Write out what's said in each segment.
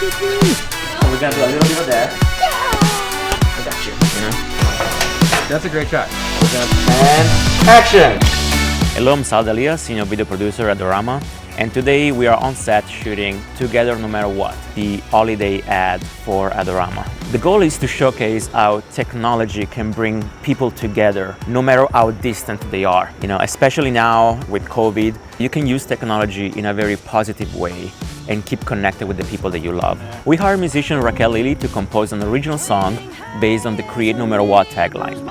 we're gonna do a little bit of that. I got you, you know? That's a great shot. And action! Hello, I'm Sal Dalia, senior video producer at Adorama, and today we are on set shooting Together No Matter What, the holiday ad for Adorama. The goal is to showcase how technology can bring people together no matter how distant they are. You know, especially now with COVID, you can use technology in a very positive way and keep connected with the people that you love. We hired musician Raquel Lilly to compose an original song based on the Create No Matter What tagline.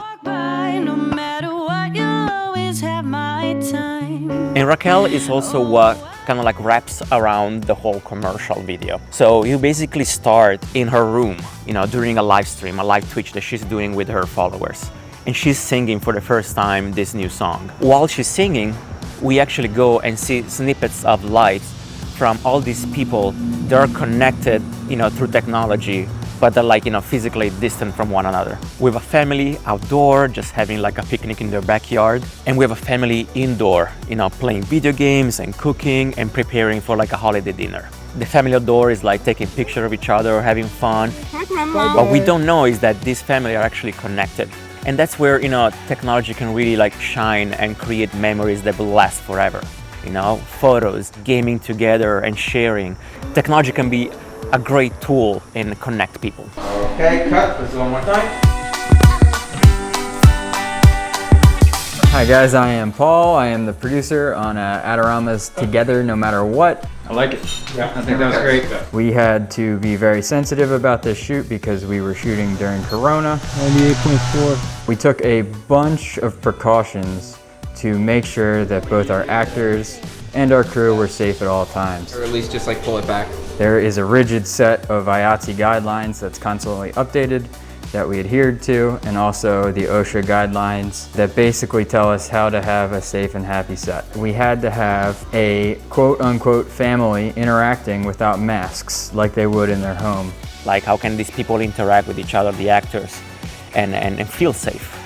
And Raquel is also what kind of like wraps around the whole commercial video. So you basically start in her room, you know, during a live stream, a live Twitch that she's doing with her followers. And she's singing for the first time this new song. While she's singing, we actually go and see snippets of lives from all these people that are connected, you know, through technology, but they're like, you know, physically distant from one another. We have a family outdoor, just having like a picnic in their backyard. And we have a family indoor, you know, playing video games and cooking and preparing for like a holiday dinner. The family outdoor is like taking pictures of each other, having fun. Hi, Grandma. What we don't know is that these families are actually connected. And that's where, you know, technology can really like shine and create memories that will last forever. You know, photos, gaming together and sharing. Technology can be a great tool and connect people. Okay, cut. Let's do one more time. Hi guys, I am Paul. I am the producer on Adorama's Together No Matter What. I like it. Yeah, I think that was great. We had to be very sensitive about this shoot because we were shooting during Corona. 98.4. We took a bunch of precautions to make sure that both our actors and our crew were safe at all times. Or at least just like pull it back. There is a rigid set of IATSE guidelines that's constantly updated that we adhered to, and also the OSHA guidelines that basically tell us how to have a safe and happy set. We had to have a quote-unquote family interacting without masks like they would in their home. Like, how can these people interact with each other, the actors, and feel safe?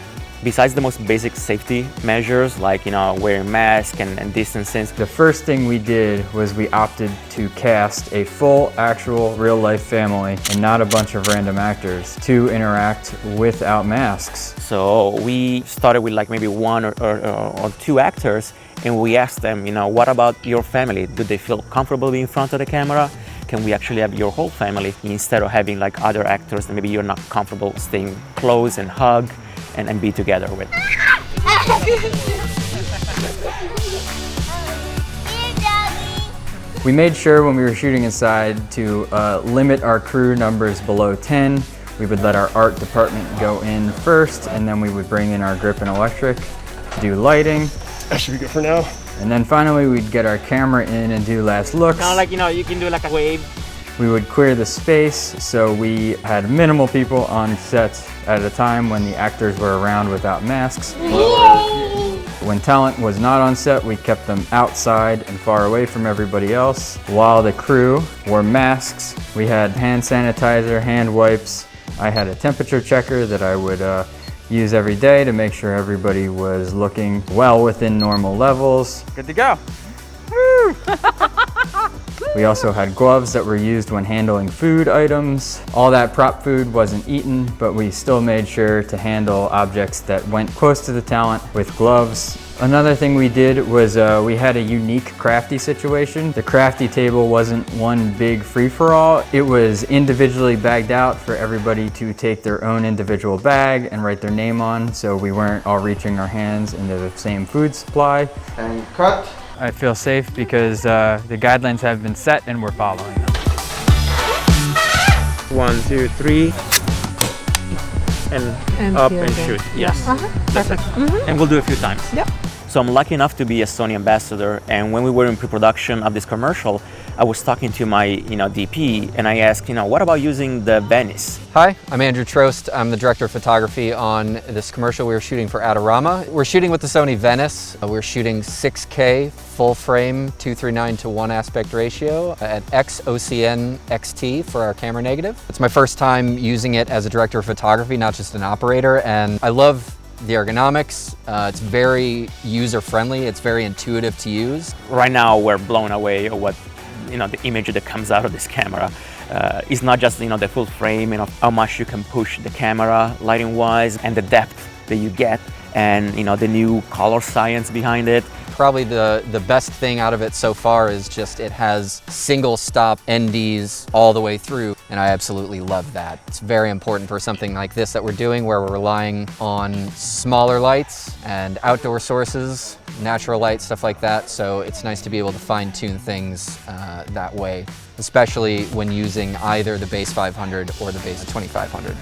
Besides the most basic safety measures, like, you know, wearing masks and distancing. The first thing we did was we opted to cast a full, actual, real-life family and not a bunch of random actors to interact without masks. So we started with like maybe one or two actors, and we asked them, you know, what about your family? Do they feel comfortable being in front of the camera? Can we actually have your whole family instead of having like other actors that maybe you're not comfortable staying close and hug and be together with? We made sure when we were shooting inside to limit our crew numbers below 10. We would let our art department go in first, and then we would bring in our grip and electric to do lighting. That should be good for now. And then finally we'd get our camera in and do last looks. Kind of like, you know, you can do like a wave. We would clear the space, so we had minimal people on set at a time when the actors were around without masks. Yay! When talent was not on set, we kept them outside and far away from everybody else. While the crew wore masks, we had hand sanitizer, hand wipes. I had a temperature checker that I would use every day to make sure everybody was looking well within normal levels. Good to go. Woo! We also had gloves that were used when handling food items. All that prop food wasn't eaten, but we still made sure to handle objects that went close to the talent with gloves. Another thing we did was we had a unique crafty situation. The crafty table wasn't one big free-for-all. It was individually bagged out for everybody to take their own individual bag and write their name on, so we weren't all reaching our hands into the same food supply. And cut. I feel safe because the guidelines have been set and we're following them. 1, 2, 3, and up and shoot. Yes, that's it. And we'll do a few times. Yep. So I'm lucky enough to be a Sony ambassador, and when we were in pre-production of this commercial, I was talking to my, DP, and I asked, what about using the Venice? Hi, I'm Andrew Trost. I'm the director of photography on this commercial we were shooting for Adorama. We're shooting with the Sony Venice. We're shooting 6K full frame 2:3:9:1 aspect ratio at XOCN XT for our camera negative. It's my first time using it as a director of photography, not just an operator, and I love the ergonomics. It's very user-friendly. It's very intuitive to use. Right now, we're blown away at what the image that comes out of this camera. It's not just the full frame, how much you can push the camera lighting wise, and the depth that you get, and the new color science behind it. Probably the best thing out of it so far is just it has single stop NDs all the way through, and I absolutely love that. It's very important for something like this that we're doing, where we're relying on smaller lights and outdoor sources, natural light, stuff like that. So it's nice to be able to fine tune things that way, especially when using either the base 500 or the base 2500.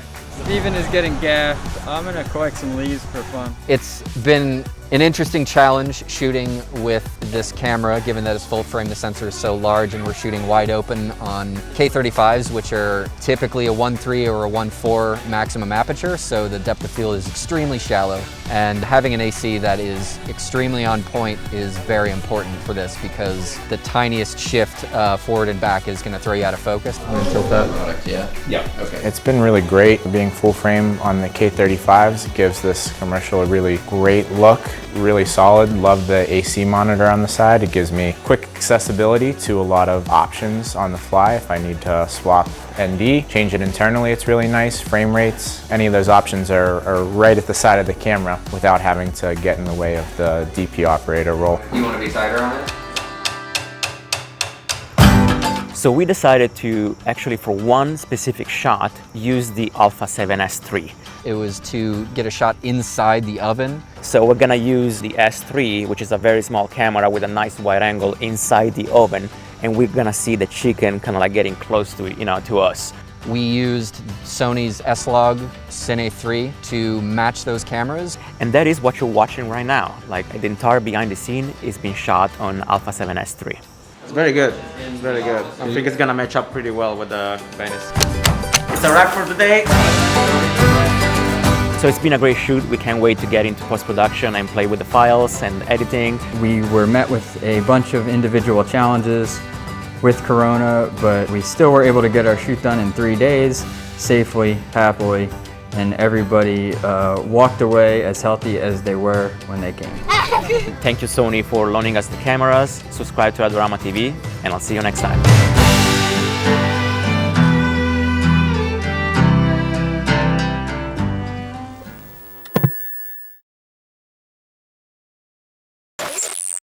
Steven is getting gaffed. I'm gonna collect some leaves for fun. It's been an interesting challenge shooting with this camera, given that it's full frame, the sensor is so large, and we're shooting wide open on K35s, which are typically a 1.3 or a 1.4 maximum aperture, so the depth of field is extremely shallow. And having an AC that is extremely on point is very important for this, because the tiniest shift forward and back is gonna throw you out of focus. I'm gonna tilt that. Product, yeah? Yeah. Okay. It's been really great being full frame on the K35s. It gives this commercial a really great look, really solid. Love the AC monitor on the side. It gives me quick accessibility to a lot of options on the fly. If I need to swap ND, change it internally, it's really nice. Frame rates, any of those options are right at the side of the camera without having to get in the way of the DP operator role. You want to be tighter on it? So we decided to actually, for one specific shot, use the Alpha 7S III. It was to get a shot inside the oven. So we're gonna use the S3, which is a very small camera with a nice wide angle inside the oven, and we're gonna see the chicken kind of like getting close to to us. We used Sony's S-Log Cine 3 to match those cameras. And that is what you're watching right now. Like, the entire behind the scene is being shot on Alpha 7S III. It's very good. It's very good. I think it's gonna match up pretty well with the Venice. It's a wrap for today. So it's been a great shoot. We can't wait to get into post-production and play with the files and editing. We were met with a bunch of individual challenges with Corona, but we still were able to get our shoot done in 3 days, safely, happily, and everybody walked away as healthy as they were when they came. Thank you, Sony, for loaning us the cameras. Subscribe to Adorama TV, and I'll see you next time.